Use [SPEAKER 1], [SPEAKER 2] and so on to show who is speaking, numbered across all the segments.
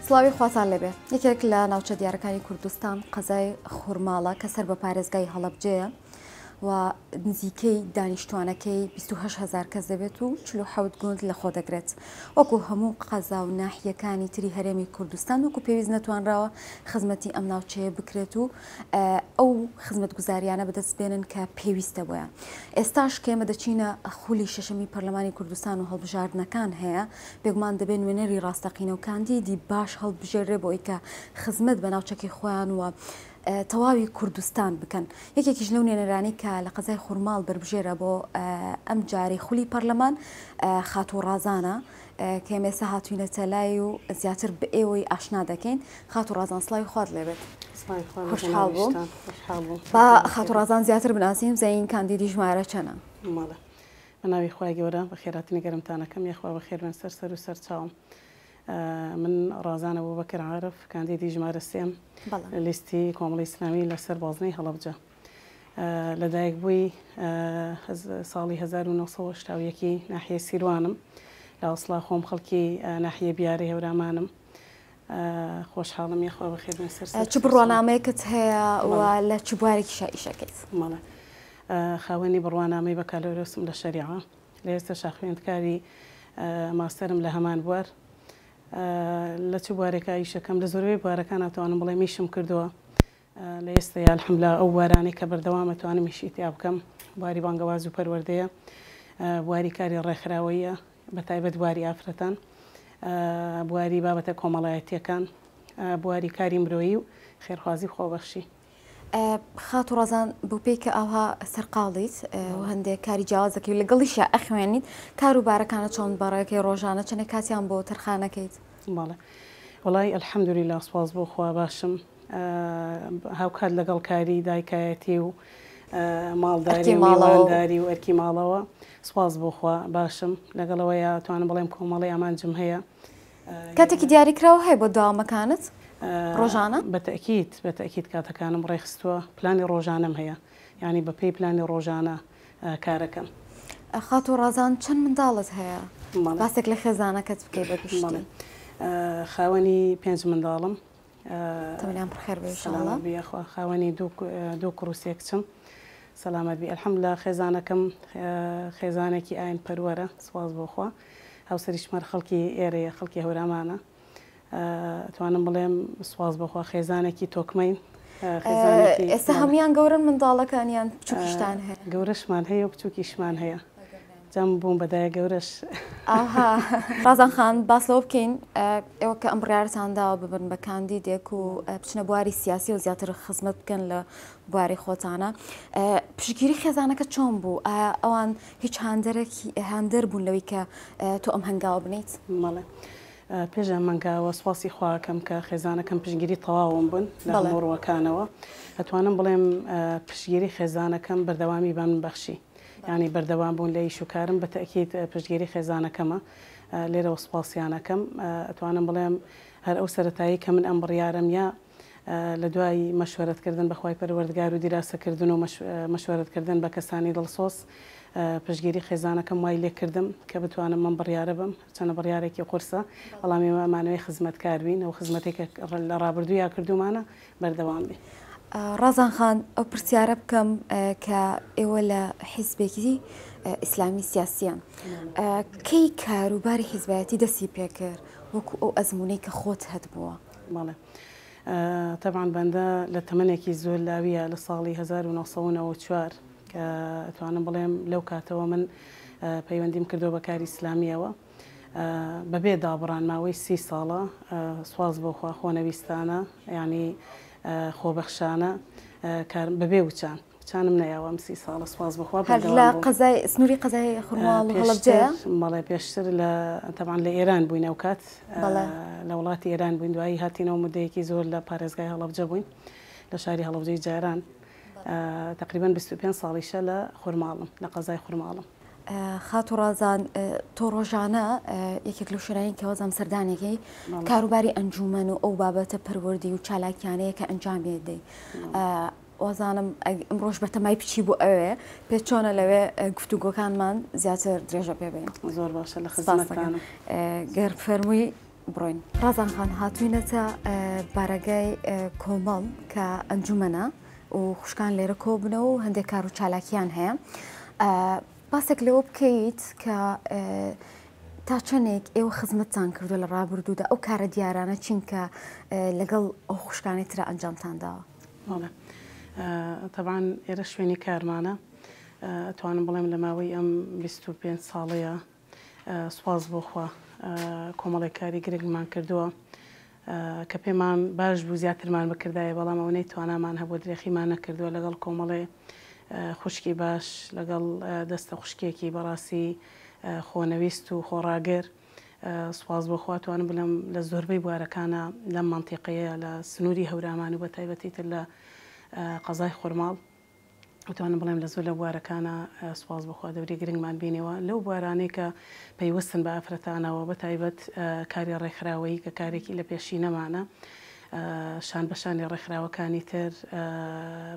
[SPEAKER 1] سڵاوی خواتان لەبێ یەکێک لە ناوچە دیارەکانی کوردستان قەزای خورماڵە کە سەر بە پارێزگای هەڵەبجەیە و نزیکەی دانیشتوانەکەی 28,000 کەس دەبێت و 47 گوند لە خۆ دەگرێت وەکو هەموو قەزا و ناحیەکانی تری هەرێمی کوردستان وەکو پێویست نەتوانراوە خزمەتی ئەم ناوچەیە بکرێت و ئەو خزمەت گوزاریانە بەدەست بێنن کە پێویستە بۆیە. ئێستاش کێمە دەچینە خولی شەشەمی پەرلەمانی کوردستان و هەڵبژاردنەکان هەیە بێگومان دەبێت وێنەری ڕاستەقینە و کاندیدی باش هەڵبژێرێ بۆی کە خزمەت بە ناوچەکی خۆیان وە تەواوی کوردستان بکەن. یەکێکیش لەو نێنەرانی کە لە قەزای خورماڵ بربژێرە بۆ ئەم جاری خولی پەرلەمان خاتوو ڕازانە کە ئێمێستا هاتوینەتە لای و زیاتر بە ئێوەی ئاشنا دەکەین. خاتوو ڕازان سڵاوی خوات لێبێت. خوشحاڵ بووم. با خاتوو ڕازان زیاتر بناسییم زەین کاندیدی ژمارە چەنە؟
[SPEAKER 2] ماڵە بەناوی خوای گەورە بە خێراتی نەگەرمتانەکەم یەخوا بە خێر بن سەر و سەر چاوم. من ڕازانە بۆ بەکر عارف کاندیدی ژمارە سێم لیستی کۆمەڵی ئیسلامی لەسەر بازنەی هەڵەبجە. لەدایک بووی ساڵی 1970 ناحیە سیروانم لە ئەوسڵا خۆم خەڵکی ناحیە بیاری هەورامانم. خۆشحاڵم یەخوا بە خێر بن سەر
[SPEAKER 1] چ بڕوانامەیەکت هەیە و لە چ بوارێکی ئیشەکەیت؟
[SPEAKER 2] ماڵە خاوەنی بڕوانامەی بەکالۆرۆسم لە شەریعە لە ئێستا شاخوێندکاری ماستەرم لە هەمان بوار. لە چ بوارێکە ئیشەکەم لە زۆربەی بوارەکان ناتوانم بڵێ میشم کردووە لە ئێستا الحەمدوللا ئەو بوارانەی کە بەردەوامە توانم میشی تیا بکەم. بواری بانگەواز و پەروەردەیە، بواری کاری ڕێکخراوەیە بەتایبەت بواری ئافرەتان، بواری بابەتە کۆمەڵایەتیەکان، بواری کاری مرۆیی و خێرخوازی خۆبەخشی.
[SPEAKER 1] خاتوو ڕازان بۆ پێی کە ئەوها سەرقاڵیت و هەندێک کاری جیاواز دەکەیت لەگەڵیشە ئەخوێنیت کاروبارەکانە چۆن بەڕێوەکەی ڕۆژانە چەندێک کاتیان بۆ تەرخانەکەیت؟
[SPEAKER 2] باڵێ وڵی ئەلحەمدولیلا سوپاس بۆ خوا باشم. هاوکات لەگەڵ کاری دایکایەتی و ماڵداری ماڵداری و ئەرکی ماڵەوە سوپاس بۆ خوا باشم. لەگەڵەوەیە توانم بڵێم کۆمەڵی ئامانجم هەیە.
[SPEAKER 1] کاتێکی دیاریکراوە هەیە بۆ داوامەکانت؟ ڕۆژانە؟
[SPEAKER 2] بەتەکیید کاتەکانم ڕێخستووە پلانی ڕۆژانم هەیە یعنی بە پێی پلانی ڕۆژانە کارەکەم.
[SPEAKER 1] خاتوو ڕازان چەند منداڵت هەیە؟ باسێک لە خێزانەکەت بکەی بەگشتی.
[SPEAKER 2] خاوەنی 5 منداڵم
[SPEAKER 1] تەمەنیان پڕخێر بێ ئینشاڵڵا.
[SPEAKER 2] بێخوا خاوەنی دوو کوڕوسێک چم سەلامەت بی ئەلحەمدولیلا. خێزانەکەم خێزانێکی ئاین پەروەرە سوپاس بۆ خوا. هاوسەریشمەر خەڵکی ئێرەیە خەڵکی هەورامانە. توانم بڵێم سوپاس بەخوا خێزانێکی تۆکمەین.
[SPEAKER 1] ئێستا هەمویان گەورن منداڵەکانیان بچووکیشتان هەیە؟
[SPEAKER 2] گەورەشمان هەیە و بچووکیشمان هەیە. جەم بووم بەدایە گەورەش.
[SPEAKER 1] ڕازان خان باس لەوە بکەین ئێوە کە ئەم بڕیارتان داوە ببن بە کاندیدێک و بچنە بواری سیاسی و زیاتر خزمەت بکەن لە بواری خۆتانە. پشتگیری خێزانەکە چۆن بوو؟ ئایا ئەوان هیچ هاندەر بوون لەوەی کە تۆ ئەم هەنگاوە بنیت؟
[SPEAKER 2] مەڵێ پێشە مەنگاوە سوپاسی خواکەم کە خێزانەکەم پشتگیری تەواوم بوون لە هەموڕوەکانەوە. ئەتوانم بڵێم پشتگیری خێزانەکەم بەردەوامی بە من بەخشی ینی بەردەوام بوون لە ئیش و کارم بەتەکیید پشتگیری خێزانەکەمە لێرەوە سوپاسیانەکەم. ئەتوانم بڵێم هەر ئەو سەرەتایی کە من ئەم بڕیارم یا لە دوای مەشوەرەتکردن بەخوای پەروەردگار و دیراسەکردن و مەشوەرەتکردن بە کەسانی دڵسۆز پشتگیری خێزانەکەم وای لێکردم کە بتوانم من بڕیارە بم. چەنە بڕیارێکی قورسە بەڵام ئێمەمانەوەی خزمەتکار بین ئەو خزمەتێکە لە ڕابردوویا کردومانە بەردەوام بێ.
[SPEAKER 1] ڕازان خان ئەو پرسیارە بکەم کە ئێوە لە حیزبێکی ئیسلامی سیاسیان کەی کاروباری حیزبایەتی دەستی پێکرد وەکو ئەو ئەزمونەی کە خۆت هەت بووە؟
[SPEAKER 2] ماڵێ طبعاً بەندە لە تەمەنێکی زۆر لاویە لە ساڵی 1994 کە ئەتوانم بڵێم لەو کاتەوە من پەیوەندیم کردو بە کاری ئیسلامیەوە بەبێ دابڕان ماوەی 30 ساڵە. سواز بۆ خوا خۆنەویستانە ینی خۆبەخشانە بەبێ وچانم نەیاوەم 30 ساڵە سواز بخوا
[SPEAKER 1] لە قەزای سنووری قەزای خورماڵ و هەڵەبجەیە؟
[SPEAKER 2] مەڵێ پێشتر لە تەبعاً لە ئێران بووین ئەو کات لە وڵاتی ئێران بووین دوایی هاتینەوە مدەیەکی زۆر لە پارێزگای هەڵەبجە بووین لە شاری هەڵەبجەی جاران. تقریباً 25 ساڵیشە لە خورماڵم لە قەزای خورماڵم.
[SPEAKER 1] خاتوو ڕازان تۆ ڕۆژانە یەکێک لەو شوێنانی کە وەزەم سەردانێکی کاروباری ئەنجومەن و ئەو بابەتە پەروەردی و چالاکیانەیە کە ئەنجام بێدەی وەزانم ئەمڕۆژ بەتەمای بچی بۆ ئەوێ پێ چۆنە لەوێ گفتوگۆکانمان زیاتر درێژە پێ بین.
[SPEAKER 2] زۆر باشە لە خزمەتتانم.
[SPEAKER 1] گەر فەرمووی بڕۆین. ڕازان خان هاتووینەتە بارەگای کۆمەڵ کە ئەنجومەنە و خوشکان لێرە کۆبنەوە و هەندێک کار و چالاکیان هەیە. باسێک لەوە بکەیت کە تا چەندێک ئێوە خزمەتتان کردو لە ڕابردوودا ئەو کارە دیارانە چینکە لەگەڵ ئەو خوشکانی ترە ئەنجامتان داوە.
[SPEAKER 2] طبعا ئێرە شوێنی کارمانە ئەتوانم بڵێم لە ماوەی ئەم 25 ساڵەیە سوپاس بۆخوا کۆمەڵی کاری گرنگمان کردووە کە پێمان باش بوو زیاترمان بکردایە بەڵام ئەو نەیتوانامان هەبوو درێخیمان نەکردووە لەگەڵ کۆمەڵێ خوشکی باش لەگەڵ دەستە خوشکێکی بەڕاستی خۆنەویست و خۆڕاگەر سوپاس بۆخوا توانم بڵێم لە زۆربەی بوارەکانە لەم مەنتیقەیە لە سنووری هەورامان و بە تایبەتیتر لە قەزای خورماڵ وتوانم بڵێم لە زۆر لە بوارەکانە سوپاس بۆخوا دەوری گرنگمان بینەوە لەو بوارانەی کە پەیوەستن بە ئافرەتانەوە بە تایبەت کاری ڕێکخراوەی کە کارێکی لە پێشینەمانە شان بەشانی ڕێکخراوەکانی تر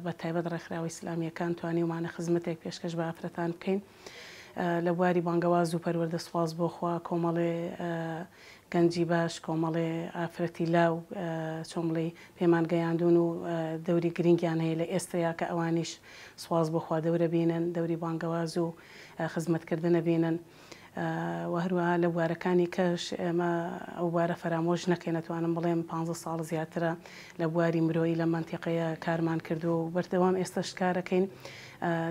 [SPEAKER 2] بە تایبەت ڕێکخراوی ئیسلامیەکان توانیومانە خزمەتێک پێشکەش بە ئافرەتان بکەین لە بواری بانگەواز و پەروەردە سوپاس بۆخوا کۆمەڵێ گەنجی باش کۆمەڵێ ئافرەتی لاو چۆمڵی پێمان گەیاندون و دەوری گرنگیان هەیە لە ئێستایا کە ئەوانیش سوپاس بۆخوا دەورە بینن دەوری بانگەواز و خزمەتکردنە بینن و هەروەها لە بوارەکانی کەش ئێمە ئەو بوارە فەرامۆژ نەکەین نەتوانم بڵێم 15 ساڵ زیاترە لە بواری مرۆیی لە مەنتیقەیە کارمان کردو و بەردەوام ئێستاش کارەکەین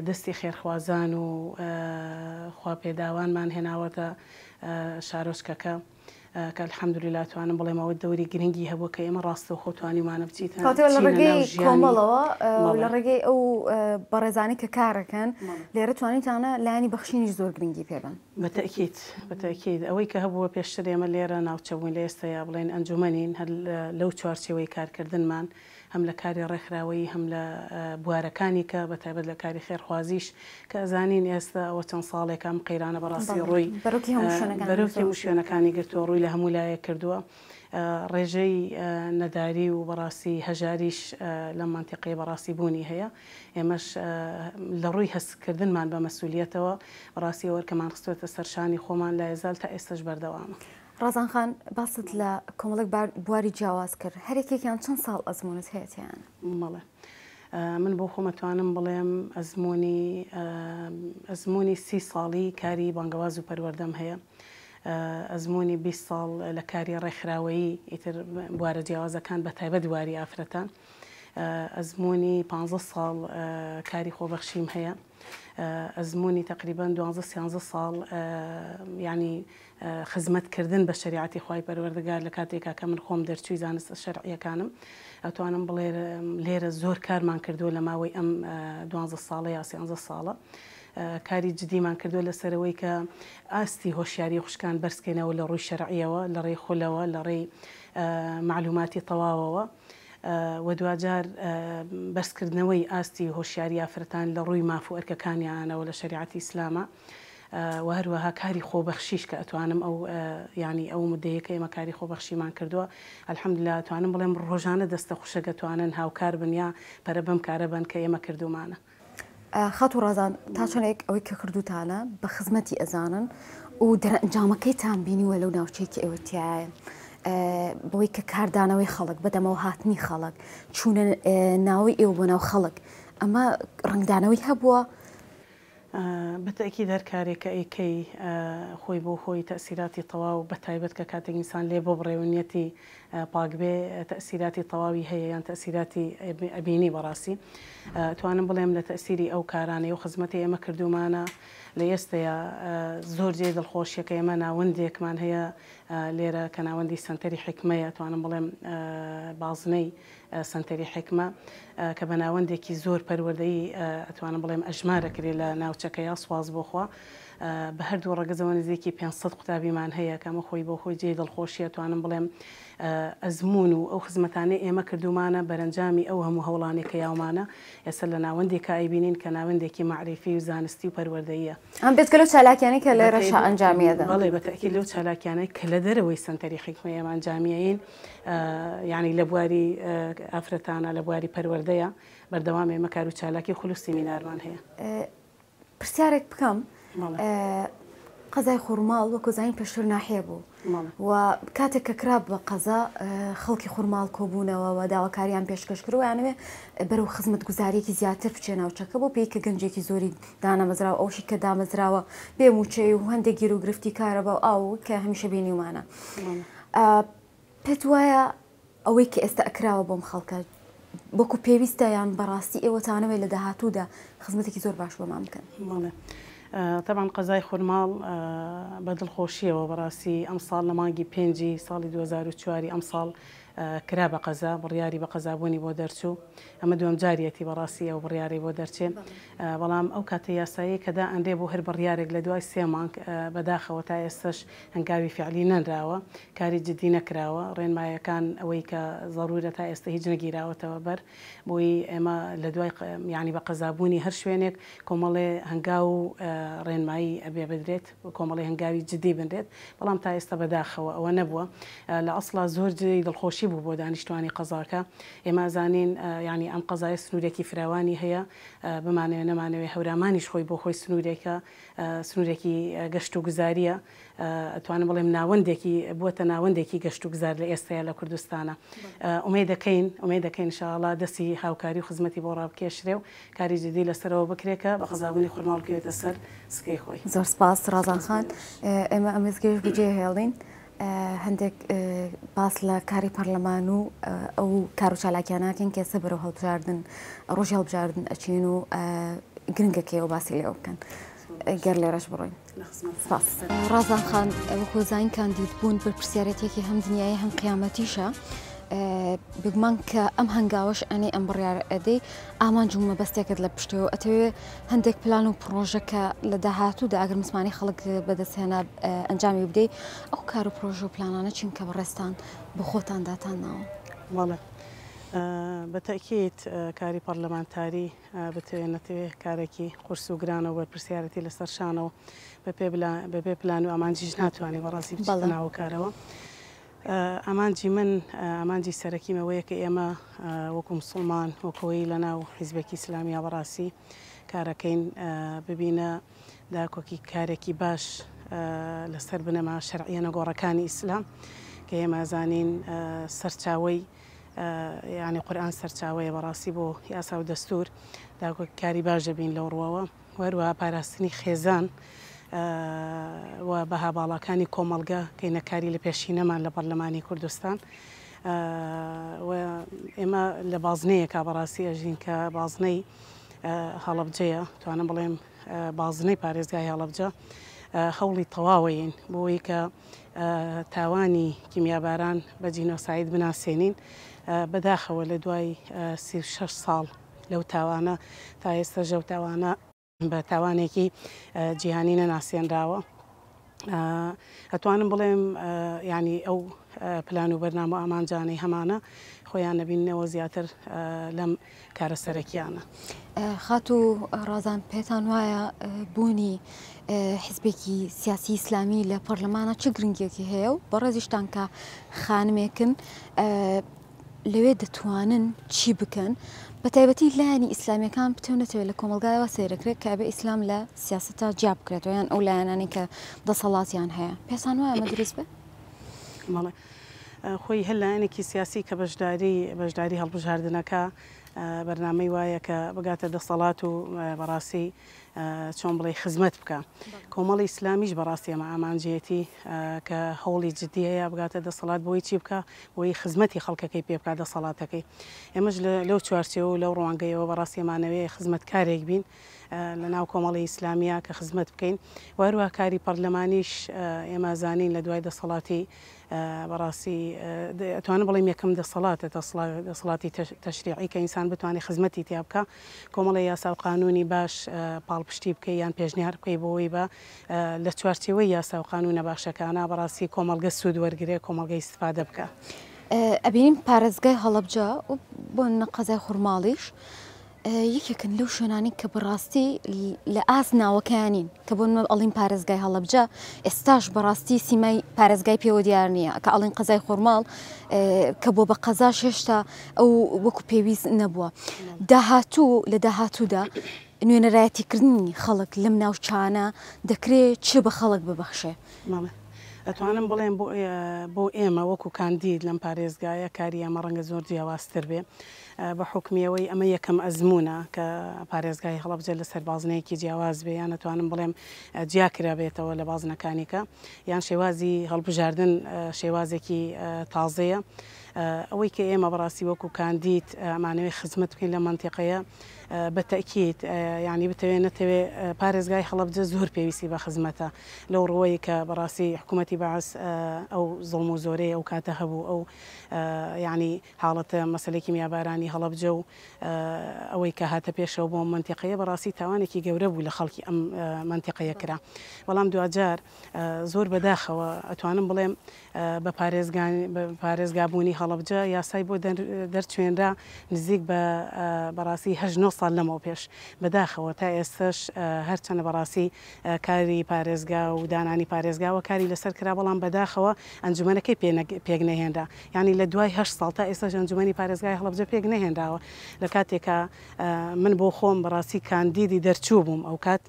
[SPEAKER 2] دەستی خێرخوازان و خواپێداوانمان هێناوەتە شارۆچکەکە کە الحەمدولله توانم بڵێم ئەوە دەوری گرنگی هەبوو کە ئێمە ڕاستەوخۆ توانیمانە بچیتە
[SPEAKER 1] لە ڕێگەی کۆمەڵەوە لە ڕێگەی ئەو بەڕێزانی کە کارەکەن لێرە توانیتانە لایانی بەخشینیش زۆر گرنگی پێبن.
[SPEAKER 2] بەتەکید ئەوەی کە هەبووە پێشتر ئێمە لێرە ناوچەبووین لە ئێستایا بڵێن ئەنجومەنین هەر لەو چوارچێوەی کارکردنمان هەم لە کاری ڕێکخراوەیی هەم لە بوارەکانی کە بە تایبەت لە کاری خێرخوازیش کە ئەزانین ئێستا ئەوە چەند ساڵێکم قەیرانە بەڕاستی ڕووی بەرەوکی هەموو شوێنەکانی گرتووە ڕووی لە هەموو لایە کردووە ڕێژەی نەداری و بەڕاستی هەژاریش لە مەنتیقەیە بەڕاستی بوونی هەیە ئێمەش لە ڕووی هەستکردنمان بە مەسئولیەتەوە بەڕاستی وەرکەمان خستوێتە سەرشانی خۆمان لا ئێزال تا ئێستش بەردەوامە.
[SPEAKER 1] ڕازان خان باست لە کۆمەڵێک بواری جیاواز کرد هەرێکێکیان چەند ساڵ ئەزمونت هەیەیان؟
[SPEAKER 2] مەڵێ من بۆ خۆمەتوانم بڵێم ئەزمموی 30 ساڵی کاری بانگەواز و پەروەردەم هەیە ئەزمموی 20 ساڵ لە کاری ڕێکخراوەیی ئیتر بوارە جیاوازەکان بە تایبەت واری ئافرەتان ئەزمموی 15 ساڵ کاری خۆبەخشیم هەیە ئەزمموی تقریبا 12 ساڵ ینی خزمەتکردن بە شریعەتی خوای پەروەردگار لە کاتێکا کە من خۆم دەرچووی زانستە شەرعیەکانم ئەتوانم بڵێ لێرە زۆر کارمان کردووە لە ماوەی ئەم 12 ساڵە یا 13 ساڵە کاری جدیمان کردووە لەسەرەوەی کە ئاستی هۆشیاری خوشکان بەرزکەینەوە لە ڕووی شەرعیەوە لە ڕێی خولەوە لە ڕێی معلوماتی تەواوەوە و دوجار بەرزکردنەوەی ئاستی هۆشیاری ئافرەتان لە ڕووی مافو ئەرکەکانیانەوە لە شریعەتی ئیسلامە و هەروەها کاری خۆبەخشیش کە ئەتوانم ئەو ینی ئەو مدەیە کە ئێمە کاری خۆبەخشیمان کردووە الحەمدولله توانم بڵێم ڕۆژانە دەستە خوشەکە توانن هاوکار بن یا پەرە بەم کارە بن کە ئێمە کردومانە.
[SPEAKER 1] خەت و ڕازان تا چەندێک ئەوەی کە کردوتانە بە خزمەتی ئەزانن و دەرەنجامەکەیتان بینیوە لەو ناوچەیەکی ئێوەتیایە بۆی کە کاردانەوەی خەڵک بەدەمەوە هاتنی خەڵک چوونە ناوی ئێوە بۆ ناو خەڵک ئەمە ڕنگدانەوەی هەبووە؟
[SPEAKER 2] بەتەکی دەرکارێکە ئەیکەی خۆی بۆ خۆی تەسیراتی تەواو بە تایبەت کە کاتێک ئینسان لێ بۆ بڕێونیەتی پاکبێ تەسیراتی تەواوی هەیە یان تەسیراتی ئەبینی بەڕاستی توانم بڵێم لە تەسیری ئەو کارانەی و خزمەتی ئێمە کردومانە لە ئێستایا زۆر جێ دڵخۆشیەکە ئێمە ناوەندێکمان هەیە لێرە کە ناوەندی سنتەری حکمەیە توانم بڵێم بازنەی سنتەری حکمە کە بە ناوەندێکی زۆر پەروەردەیی ئەتوانم بڵێم ئەژمارە کرێ لە ناوچەکەیە سواز بۆخوا بە هەردوو ڕەگەزەوە نزیکی 500 قوتابیمان هەیە کەمە خۆی بۆ خۆی جێی دڵخۆشیە توانم بڵێم ئەزمون و ئەو خزمەتانەی ئێمە کردومانە بەرەنجامی ئەو هەموو هەوڵانێک کە یاومانە ئێستا لە ناوەندێکە ئایبینین کە ناوەندێکی معرفی و زانستی و پەروەردەیە
[SPEAKER 1] ئەم بێت کە لەو چالاکیانەی کە لێ ڕەشە ئەنجامیەدا
[SPEAKER 2] بەڵێ بەتەکی لەو چالاکیانەی کە لە دەرەوەی سنتەری حکمەیەمان ئەنجامیەین یعنی لە بواری ئافرەتانە لە بواری پەروەردەیە بەردەوام ئێمە کار و چالاکی خولوسی مینارمان هەیە.
[SPEAKER 1] پرسیارێک بکەم قەزای خورماڵ وەکو زین پێشتر ناحێ بوو و کاتێک کە کرا بە قەزا خەڵکی خورماڵ کۆبوونەوە و داواکاریان پێشکەش کردو یانوێ بەرەو خزمەت گوزاریەکی زیاتر بچێ ناوچەکە بۆ پێی کە گەنجێکی زۆری دانەمەزراوە ئەوشی کە دامەزراوە بێ موچەی و هەندێک گیر و گرفتی کارە بە ئاو کە هەمیشە بینیومانە. پێت وایە ئەوەی کە ئێستا ئەکراوە بۆم خەڵکە بۆکو پێویستە یان بەڕاستی ئێوەتانەوەی لە داهاتوودا خزمەتێکی زۆر باش بۆمان بکەن؟
[SPEAKER 2] طبعا قەزای خورماڵ بەدڵخۆشیەوە بەڕاستی ئەم ساڵ لە مانگی 5 ساڵی 2004 ئەم ساڵ کرا بە قەزا بڕیاری بە قەزابوونی بۆ دەرچوو ئەمە دوم جاریەتی بەڕاستی ئەو بڕیاری بۆ دەرچێت بەڵام ئەو کاتە یاسایی کەدا ئەندێ بۆ هەر بڕیارێک لە دوای 3 مانگ بەداخەوە تا ئێستش هەنگاوی فعلی نەنراوە کاری جدی نەکراوە ڕێنمایەکان ئەوەی کە ضرورە تا ئێستا هیچ نەگیراوەتەوە بەر بۆی ئێمە لە دوای یعنی بە قەزابوونی هەر شوێنێک کۆمەڵێ هەنگاو و ڕێنمایی ئەبێ بدرێت کۆمەڵی هەنگاوی جدی بنرێت بەڵام تا ئێستا بەداخەوە ئەوە نەبووە لە ئەسڵا زۆر جدی دڵخۆشی بوو بۆ دانیشتوانی قەزاکە ئێمە زانین ینی ئەم قەزای سنوورێکی فراوانی هەیە بمانەوێ نەمانەوێ هەورامانیش خۆی بۆ خۆی سنوورێکە سنوورێکی گەشت و گوزاریە ئەتوانم بڵێم ناوەندێکی بووەتە ناوەندێکی گەشت و گوزار لە ئێستاە لە کوردستانە ئومێد دەکەین ئینشاءڵڵا دەستی هاوکاری و خزمەتی بۆ ڕابکێشرێ و کاری جدی لەسەرەوە بکرێکە بە قەزابوونی خورماڵ بکەوێتە سەر سکەی خۆی.
[SPEAKER 1] زۆر سپاس ڕازان خان ئێمە ئەمەزگەش بجێ هێڵین هەندێک باس لە کاری پەرلەمان و ئەو کار و چالاکیاناکەن کێسە بەرەو هەڵبژاردن ڕۆژی هەڵبژاردن ئەچین و گرنگەکەیەوە باسی لێەوە بکەن گەر لێرەش بڕۆین. ڕازان خان وەکو زین کاندید بوون بە پرسیارەتێکی هەم دنیای هەم قیامەتیشە بگومان کە ئەم هەنگاوش ئەنی ئەم بڕیار ئەدەی ئامان جومە بەستێکت لە پشتەوە ئەتەوێ هەندێک پلان و پرۆژەکە لە داهاتوودا ئەگەر مسمانی خەڵک بەدەستهێنا ئەنجامی بدەیت ئەو کار و پرۆژە و پلانانە چین کە بەڕێستان بە خۆتان داتانناوە؟
[SPEAKER 2] وەڵێ بەتەکیت کاری پەرلەمانتاری بتوێنێتێ کارێکی قورس و گرانەوە بە پرسیارەتی لەسەر شانەوە بەبێ پلان و ئامانجیش ناتوانانی بەڕاستی بڵناوە کارەوە. ئامانجی من ئامانجی سەرەکیمەوەیە کە ئێمە وەکو مسلمان وەکەوەی لە ناو حیزبێکی ئیسلامیە بەڕاستی کارەکەین ببینە داکۆکی کارێکی باش لەسەر بنەما شەرعیە نەگۆڕەکانی ئیسلام کە ئێمە زانین سەرچاوەی یعنی قورئان سەرچاوەیە بەڕاستی بۆ یاسا و دەستور داکۆکی کاری باش دەبین لەو ڕوەوە وەروە پاراستنی خێزان و بەها باڵەکانی کۆمەڵگە کەینەکاری لە پێشینەمان لە پەرلەمانی کوردستان ئێمە لە بازنەیەکە بەڕاستی ئەژین کە بازنەی هەڵەبجەیە توانم بڵێم بازنەی پارێزگای هەڵەبجە هەوڵی تەواوەیین بۆی کە تاوانی کیمیاباران بە جینۆساید بناسێنین بەداخەوە لە دوای 36 ساڵ لەو تاوانە تا ئێستا ژەو تاوانە بە تاوانێکی جیهانی نەناسێنراوە ئەتوانم بڵێم ینی ئەو پلان و بەرنامە ئامانجانەی هەمانە خۆیان نەبینەوە زیاتر لەم کارە سەرەکیانە.
[SPEAKER 1] خات و ڕازان پێتان وایە بوونی حیزبێکی سیاسی ئیسلامی لە پەرلەمانە چه گرنگێکی هەیە و بەڕێزیشتان کە خانمێکن لەوێ دەتوانن چی بکەن بە تایبەتی لایەنی ئیسلامیەکان بتێنێتەوە لە کۆمەلگایەوە سێرەکرێت کە بە ئیسلام لە سیاسەتە جیا بکرێتەوە یان ئەو لایەنانی کە دەسەڵاتیان هەیە پێتان وایە ئەمە دروست بێ؟
[SPEAKER 2] مەڵێ خۆی هەر لایەنێکی سیاسی کە بەشداری هەڵبژاردنەکە بەرنامەی وایە کە بگاتە دەسەڵات و بەڕاستی چۆن بڵێ خزمەت بکە کۆمەڵی ئیسلامیش بەڕاستی ئەمە ئامانجێتی کە هەوڵی جدیەیە بگاتە دەسەڵات بۆی چی بکە بۆی خزمەتی خەڵکەکەی پێ بکات دەسەڵاتەکەی ئێمەش لەو چوارچێوە و لەو ڕوانگەیەوە بەڕاستی ئەمانەوەی خزمەتکارێک بین لە ناو کۆمەڵی ئیسلامیە کە خزمەت بکەین وەروە کاری پەرلەمانیش ئێمە زانین لە دوای دەسەڵاتی بەڕاستی ئەتوانم بڵێم یەکەم دەسەڵاتە دەسەڵاتی تەشریعی کە ئینسان یان بتوانێت خزمەتی تیا بکە کۆمەڵی یاسا و قانونی باش پاڵپشتی بکە یان پێشنیار بکەی بۆەوەی بە لە چوارچێوەی یاسا و قانونە باشەکانە بەڕاستی کۆمەلگە سوود وەرگێ کۆمەلگەی استفادە بکە.
[SPEAKER 1] ئەبینیم پارێزگای هەڵەبجە بۆ قەزای خوڕماڵیش یەکێکن لەو شوێنانی کە بەڕاستی لە ئاس ناوەکانین کە بۆ ئەڵین پارێزگای هەڵەبجە ئێستاش بەڕاستی سیمای پارێزگای پێوە دیار نییە کە ئەڵین قەزای خۆرماڵ کە بۆ بە قەزاش هێشتا ئەو وەکو پێویست نەبووە. داهاتوو لە داهاتوودا نوێنەرایەتیکردنی خەڵک لەم ناوچانە دەکرێت چ بە خەڵک ببەخشێ؟
[SPEAKER 2] ئەتوانم بڵێم بۆ ئێمە وەکو کاندید لەم پارێزگایە کاری ئەمە ڕەنگە زۆر جیاوازتر بێ بە حکمیەوەی ئەمە یەکەم ئەزمونە کە پارێزگای هەڵەبجە لەسەر بازنەیەکی جیاواز بێ یان ئەتوانم بڵێم جیاکرا بێتەوە لە بازنەکانیکە یان شێوازی هەڵبژاردن شێوازێکی تازەیە. ئەوەی کە ئێمە بەڕاستی وەکو کاندید ئەمانەوەی خزمەت بکەین لە منتیقەیە بەتەکیید ینی بتەوێت نەتەوێ پارێزگای هەڵەبجە زۆر پێویستی بە خزمەتە لەو ڕۆیی کە بەڕاستی حکوومەتی بەعس ئەو زڵم و زۆرەی ئەو کاتە هەبوو ئەو ینی حاڵەتە مەسلێکی میابارانی هەڵەبجە و ئەوەی کە هاتە پێشەوە بۆ منتیقەیە بەڕاستی تاوانێکی گەورە بوو لە خەڵکی ئەم منتیقەیە کرا. بەڵام دوجار زۆر بەداخەوە ئەتوانم بڵێم بە پارێزگابوونی هەڵەبجە یاسای بۆ دەرچوێنرا نزیک بە بەڕاستی 8 ساڵ لەمەوە پێش بەداخەوە تا ئێستش هەرچەنە بەڕاستی کاری پارێزگا و دانانی پارێزگاوە کاری لەسەر کرا بەڵام بەداخەوە ئەنجومەنەکەی پێک نەهێنرا ینی لە دوای 8 ساڵ تا ئێستش ئەنجومەنی پارێزگای هەڵەبجە پێک نەهێنراوە. لە کاتێکە من بۆ خۆم بەڕاستی کاندیدی دەرچوو بووم ئەو کات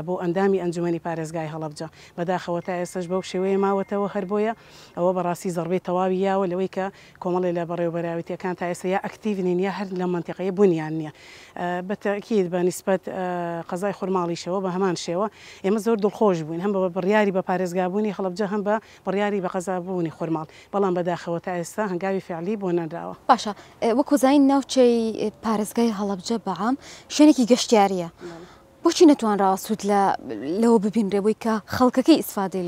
[SPEAKER 2] بۆ ئەندامی ئەنجومەنی پارێزگای هەڵەبجە بەداخەوە تا ئێستش بەو شێوەیە ماوەتەوە هەر بۆیە ئەوە بەڕاستی زەڕبەی تەواوی یاوە لەوەی کە کۆمەڵی لە بەڕێوەبەراویەکان تا ئێستا یا ئەکتیڤنین یا هەر لە منتیقەیە بوونیان نییە. بەتەکید بە نیسبەت قەزای خورماڵیشەوە بە هەمان شێوە ئێمە زۆر دڵخۆش بووین هەم بە بڕیاری بە پارێزگابوونی هەڵەبجە هەم بە بڕیاری بە قەزابوونی خورماڵ بەڵام بەداخەوە تا ئێستا هەنگاوی فعلی بۆ نەدراوە.
[SPEAKER 1] باشە وەکو زین ناوچەی پارێزگای هەڵەبجە بەعام شوێنێکی گەشتیاریە. بۆچی نەتوانراوە سوود لەوە ببینرێ بۆی کە خەڵکەکەی ئیسفادەی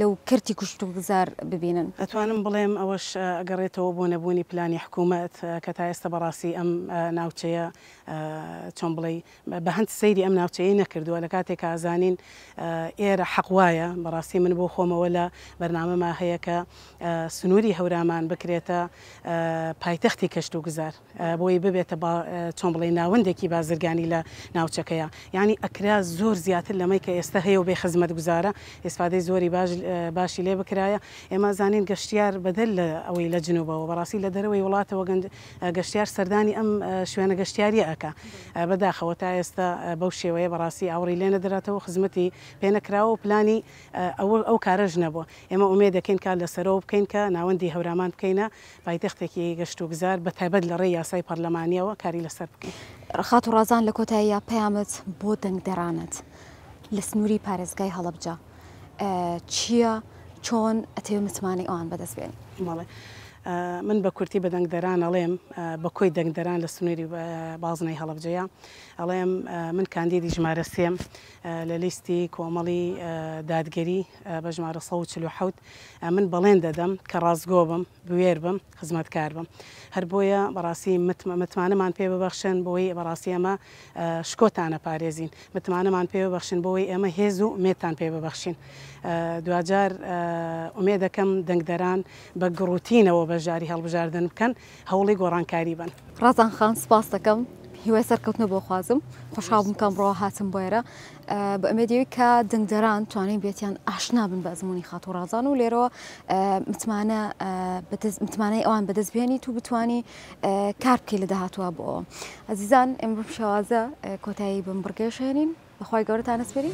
[SPEAKER 1] لەو کردی کوشت و گزار ببینن؟
[SPEAKER 2] ئەتوانم بڵێم ئەوەش ئەگەڕێتەوە بۆ نەبوونی پلانی حکوومەت کە تا ئێستا بەڕاستی ئەم ناوچەیە چۆن بڵێ بە هەند سەیری ئەم ناوچەیە نەکردووە لە کاتێک ئازانین ئێرە حەقوایە بەڕاستی من بۆ خۆمەوە لە بەرنامەما هەیە کە سنووری هەورامان بکرێتە پایتەختی کەشت و گزار بۆی ببێتە چۆن بڵێ ناوەندێکی بازرگانی لە ناوچەکەیە ینی ئەکرا زۆر زیاتر لەمەی کە ئێستا هەیە و بێ خزمەت گوزارە ئێسفادەی زۆری باشی لێ بکرایە. ئێمە زانین گەشتیار بەدەل لە ئەوەی لە جنوبەوە بەڕاستی لە دەرەوەی وڵاتەوە گەشتیار سەردانی ئەم شوێنە گەشتیاریە ئەکا بەداخەوە تا ئێستا بەو شێوەیە بەڕاستی ئاوڕی لێ نەدراتەوە خزمەتی پێ نەکراوە و پلانی ئەو کارەژ نەبووە. ئێمە ئومێد دەکەین کار لەسەرەوە بکەین کە ناوەندی هەورامان بکەینە پایتەختێکی گەشت و گزار بە تایبەت لە ڕێی یاسای پەرلەمانیەوە کاری لەسەر بکەین.
[SPEAKER 1] خات و ڕازان لە کۆتاییە پەیامت بۆ دەنگدەرانت لە سنووری پارێزگای هەڵەبجە چییە چۆن ئەتەوێ متمانەی ئەوان بەدەستبێن؟
[SPEAKER 2] من بە کورتی بە دەنگدەران ئەڵێم بە کۆی دەنگدەران لە سنووری بازنەی هەڵەبجەیە ئەڵێم من کاندیدی ژمارە سێم لە لیستی کۆمەڵی دادگەری بە ژمارە 147 من بەڵێن دەدەم کە ڕازگۆ بم بوێر بم خزمەتکار بم هەر بۆیە بەڕاستی متمانەمان پێ ببەخشن بۆی بەڕاستی ئەمە شکۆتانە پارێزین متمانەمان پێ ببەخشن بۆی ئێمە هێز و مێتان پێ ببەخشین. دوجار ئومێ دەکەم دەنگدەران بە گڕوتینەوە بەژاری هەڵبژاردن بکەن هەوڵی گۆڕانکاری بن.
[SPEAKER 1] ڕازان خان سپاس دەکەم هیوای سەرکەوتنە بۆ خوازم خۆشحاڵ بم کەم ڕۆ هاتم بۆێرە بە ئەمێدەوەی کە دەنگدەران توانین بێتیان ئاشنا بن بە ئەزمموی خات و ڕازان و لێرەوە متمانەی ئەوان بەدەستبێنی تو بتانی کار بکەی لە داهاتوە بۆ ئەزیزان ئێمە بەم شێوازە کۆتایی بم بڕگەشێنین بەخوای گەورەتان ئەسپێرین.